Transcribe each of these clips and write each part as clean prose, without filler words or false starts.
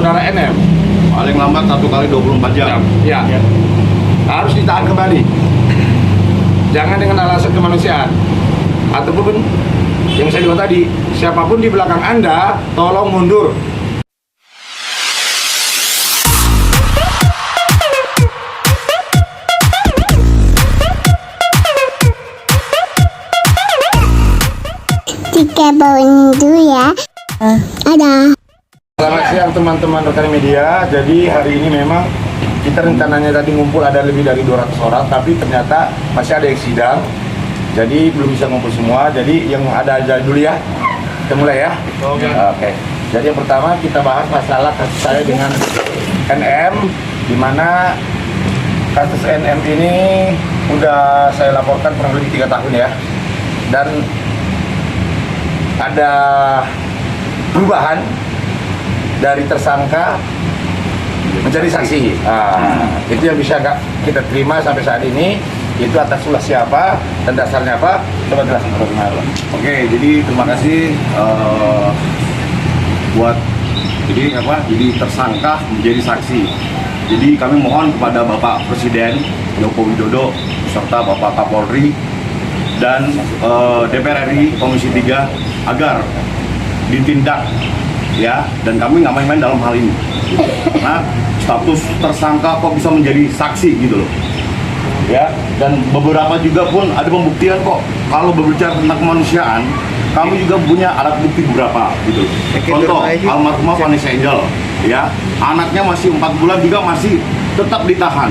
saudara NM. Paling lambat 1 kali 24 jam. Ya. Harus ditahan kembali. Jangan dengan alasan kemanusiaan. Ataupun yang saya bilang tadi, siapapun di belakang Anda, tolong mundur. Tiga bawang dulu ya. Ada. Selamat siang teman-teman rekan media. Jadi hari ini memang kita rencananya tadi ngumpul ada lebih dari 200 orang, tapi ternyata masih ada yang sidang. Jadi belum bisa ngumpul semua. Jadi yang ada aja dulu ya. Kita mulai ya. Oke. Jadi yang pertama kita bahas masalah kasus saya dengan NM, di mana kasus NM ini udah saya laporkan kurang lebih 3 tahun ya. Dan ada perubahan dari tersangka menjadi saksi. Itu yang bisa kita terima sampai saat ini. Itu atas ulah siapa dan dasarnya apa? Coba jelaskan kepada. Oke, jadi terima kasih buat jadi tersangka menjadi saksi. Jadi kami mohon kepada Bapak Presiden Joko Widodo serta Bapak Kapolri dan DPR RI Komisi 3 agar ditindak ya, dan kami nggak main-main dalam hal ini. Karena status tersangka kok bisa menjadi saksi gitu loh. Ya, dan beberapa juga pun ada pembuktian kok. Kalau berbicara tentang kemanusiaan, kami juga punya alat bukti beberapa gitu. Contoh almarhumah Vanessa Angel, ya, anaknya masih 4 bulan juga masih tetap ditahan.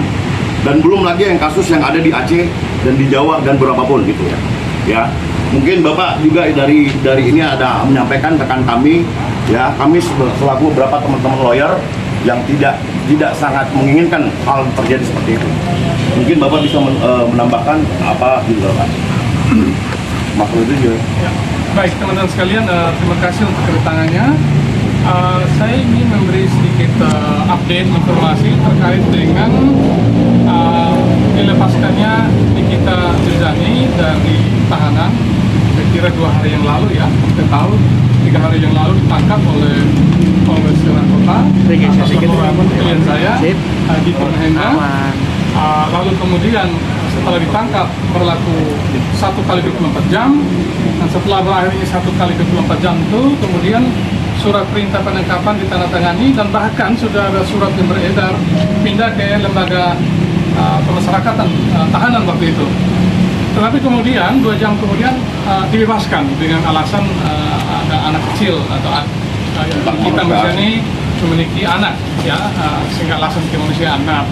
Dan belum lagi yang kasus yang ada di Aceh dan di Jawa dan berapapun gitu ya. Ya, mungkin Bapak juga dari ini ada menyampaikan rekan kami, ya, kami selaku beberapa teman-teman lawyer yang tidak sangat menginginkan hal terjadi seperti itu. Mungkin Bapak bisa menambahkan apa gitu Pak? Maksud itu juga. Ya. Baik teman-teman sekalian, terima kasih untuk kedatangannya. Saya ingin memberi sedikit update informasi terkait dengan dilepaskannya Nikita Mirzani dari tahanan. Saya kira 2 hari yang lalu ya, kita tahu 3 hari yang lalu ditangkap oleh Polres Serang Kota atas laporan klien saya di Hendra. Lalu kemudian setelah ditangkap berlaku 1 kali 24 jam, dan setelah berakhirnya 1 kali 24 jam itu kemudian surat perintah penangkapan ditandatangani, dan bahkan sudah ada surat yang beredar pindah ke lembaga pemasyarakatan tahanan waktu itu. Tetapi kemudian 2 jam kemudian dibebaskan dengan alasan ada anak kecil atau kita Mirzani memiliki anak ya, sehingga alasan kemanusiaan. Nah,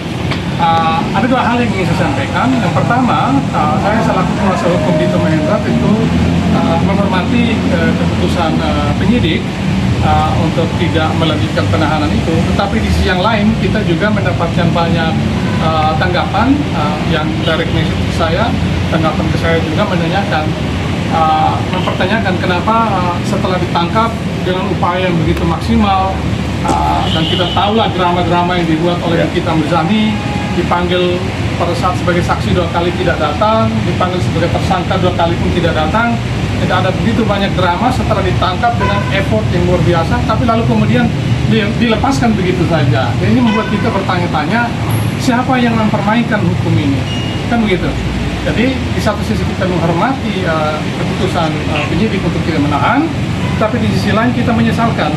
ada 2 hal yang ingin saya sampaikan. Yang pertama, saya selaku kuasa hukum di Mahendra itu menghormati keputusan penyidik untuk tidak melanjutkan penahanan itu. Tetapi di sisi yang lain kita juga mendapatkan banyak tanggapan yang direct message ke saya, tanggapan ke saya juga menanyakan, mempertanyakan kenapa setelah ditangkap dengan upaya yang begitu maksimal, dan kita tahulah drama-drama yang dibuat oleh Nikita Mirzani, dipanggil pada saat sebagai saksi 2 kali tidak datang, dipanggil sebagai tersangka 2 kali pun tidak datang. Tidak ada begitu banyak drama setelah ditangkap dengan effort yang luar biasa, tapi lalu kemudian dilepaskan begitu saja. Dan ini membuat kita bertanya-tanya, siapa yang mempermainkan hukum ini? Kan begitu. Jadi di satu sisi kita menghormati keputusan penyidik untuk tidak menahan, tapi di sisi lain kita menyesalkan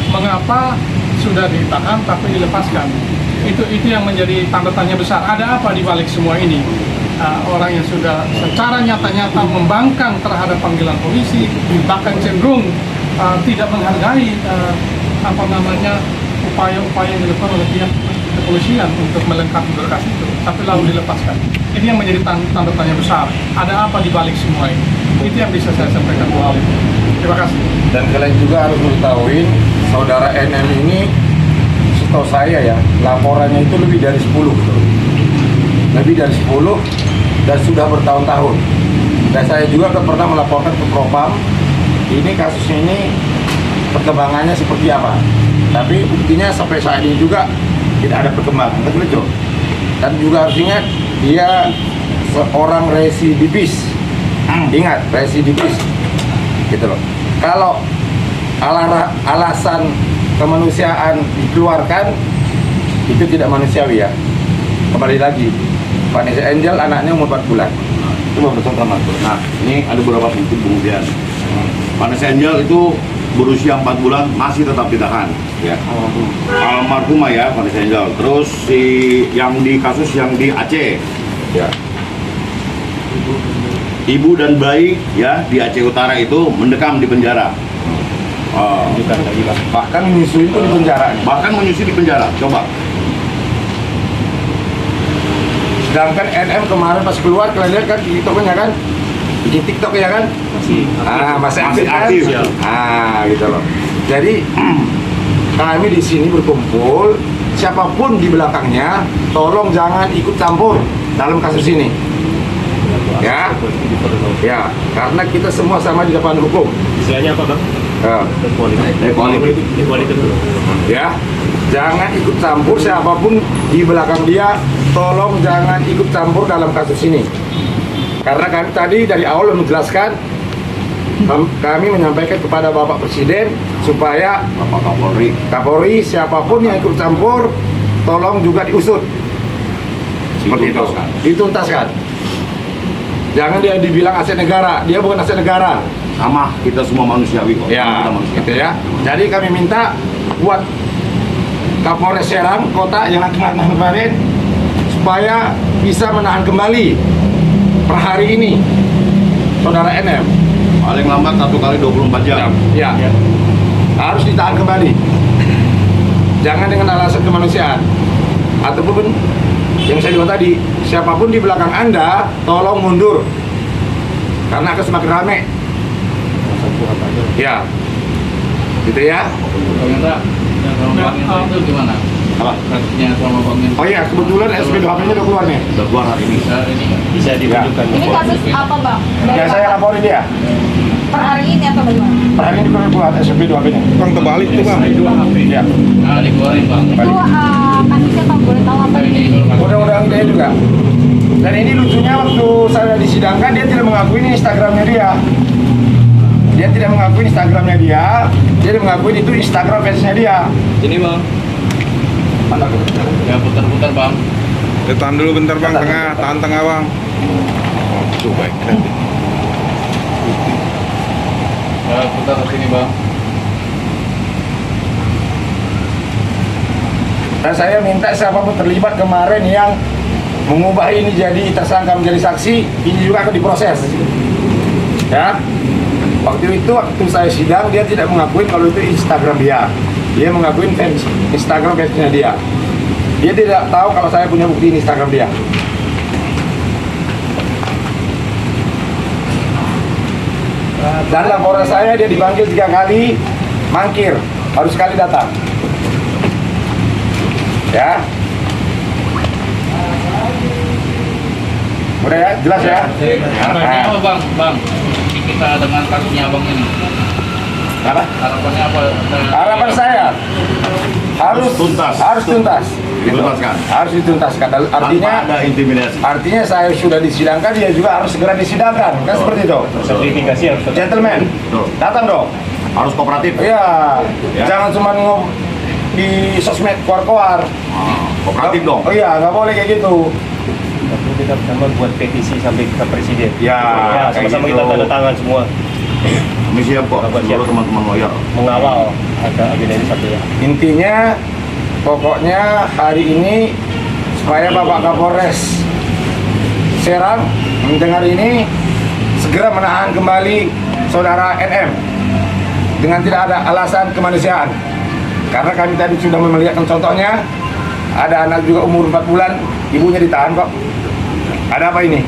mengapa sudah ditahan tapi dilepaskan. Itu yang menjadi tanda tanya besar. Ada apa di balik semua ini? Orang yang sudah secara nyata-nyata membangkang terhadap panggilan polisi, bahkan cenderung tidak menghargai upaya-upaya yang dilakukan oleh pihak kepolisian untuk melengkapi berkas itu, tapi lalu dilepaskan. Ini yang menjadi tanda tanya besar. Ada apa di balik semua ini? Itu yang bisa saya sampaikan 2 hal itu. Terima kasih. Dan kalian juga harus mengetahui saudara NM ini, setahu saya ya, laporannya itu lebih dari 10 betul. Lebih dari 10 dan sudah bertahun-tahun. Dan saya juga pernah melaporkan ke Propam, ini kasusnya ini perkembangannya seperti apa. Tapi buktinya sampai saat ini juga tidak ada perkembangan, betul. Dan juga harus ingat dia seorang residivis. Ingat, residivis gitu loh. Kalau alasan kemanusiaan dikeluarkan, itu tidak manusiawi ya. Kembali lagi, Vanessa Angel anaknya umur 4 bulan. Itu baru contoh. Nah, ini ada beberapa bukti pembuktian. Vanessa Angel itu berusia 4 bulan masih tetap ditahan. Ya. Almarhumah ya Vanessa Angel. Terus si yang di kasus yang di Aceh, Ya. ibu dan bayi ya di Aceh Utara itu mendekam di penjara. Bahkan menyusui pun di penjara. Bahkan menyusun di penjara. Coba. Sedangkan NM kemarin pas keluar, kalian lihat kan di TikToknya kan, di TikTok ya kan, masih aktif kan? aktif. Gitu loh. Jadi kami di sini berkumpul, siapapun di belakangnya, tolong jangan ikut campur dalam kasus ini. Ya, karena kita semua sama di depan hukum. Istilahnya apa, Bang? Ya, jangan ikut campur siapapun di belakang dia, tolong jangan ikut campur dalam kasus ini. Karena kami tadi dari awal menjelaskan, kami menyampaikan kepada Bapak Presiden supaya Bapak Kapolri siapapun yang ikut campur, tolong juga diusut. Seperti itu, dituntaskan. Jangan dia dibilang aset negara, dia bukan aset negara. sama kita semua manusiawi kok. Ya, Kita manusia. gitu ya. Jadi kami minta buat Kapolres Serang Kota yang kemarin supaya bisa menahan kembali per hari ini saudara NM. Paling lambat 1 kali 24 jam. Ya, harus ditahan kembali. Jangan dengan alasan kemanusiaan ataupun yang saya bilang tadi, siapapun di belakang Anda tolong mundur karena akan semakin ramai. Ya, gitu ya. Pemerintah yang sama Bang itu gimana? Apa? Kasusnya sama Bang Min. Oh iya, kebetulan SP2HP-nya udah keluar nih. Udah keluar hari ini. Ini Bisa ditunjukkan. Ini kasus apa, Bang? Dari Ya saya laporin dia. per hari ini atau bagaimana? Per hari ini keluar SP2HP-nya. Bang terbalik tuh bang. dua HP. Ya. Nah, dikeluarin Bang. Itu kasusnya kalau boleh tahu apa Ini ini? Undang-undang ITE juga. Dan ini lucunya waktu saya disidangkan dia tidak mengakui ini Instagramnya dia. Dia tidak mengakui Instagramnya dia mengakui itu Instagram fansnya dia. Ini Bang. Mana tuh? Ya putar-putar Bang. Tahan dulu bentar bang, tahan tengah bang. Tuh baik. Ya putar ke sini Bang. Dan saya minta siapapun terlibat kemarin yang mengubah ini jadi tersangka menjadi saksi, ini juga akan diproses. Ya. Waktu itu waktu saya sidang dia tidak mengakui kalau itu Instagram dia. Dia mengakui fans Instagram fansnya dia. Dia tidak tahu kalau saya punya bukti ini Instagram dia. Dan laporan saya dia dipanggil 3 kali, mangkir, harus sekali datang. Ya. Udah ya, jelas ya? Harapannya apa Bang? Bang, kita dengan kasusnya Abang ini. Apa? Harapannya apa? Harapan saya harus Tuntas. harus tuntas. Dituntaskan. Harus dituntaskan. Tanpa ada intimidasi. Artinya saya sudah disidangkan, dia juga harus segera disidangkan. Kan seperti itu. Sertifikasi harus tetap. Gentleman, Betul. datang dong. Harus kooperatif. Iya, Ya. jangan cuma di sosmed keluar-keluar. Kooperatif dong. Oh iya, nggak boleh kayak gitu. Tapi kita bersama buat petisi sampai ke presiden. Ya, kayak sama-sama gitu. kita tanda tangan semua Kami siap kok. Seluruh teman-teman lawyer. mengawal agenda ini sampai ya. Intinya, pokoknya hari ini supaya Bapak Kapolres Serang mendengar ini segera menahan kembali saudara NM dengan tidak ada alasan kemanusiaan. Karena kami tadi sudah melihatkan contohnya, ada anak juga umur 4 bulan, ibunya ditahan kok. Ada apa ini?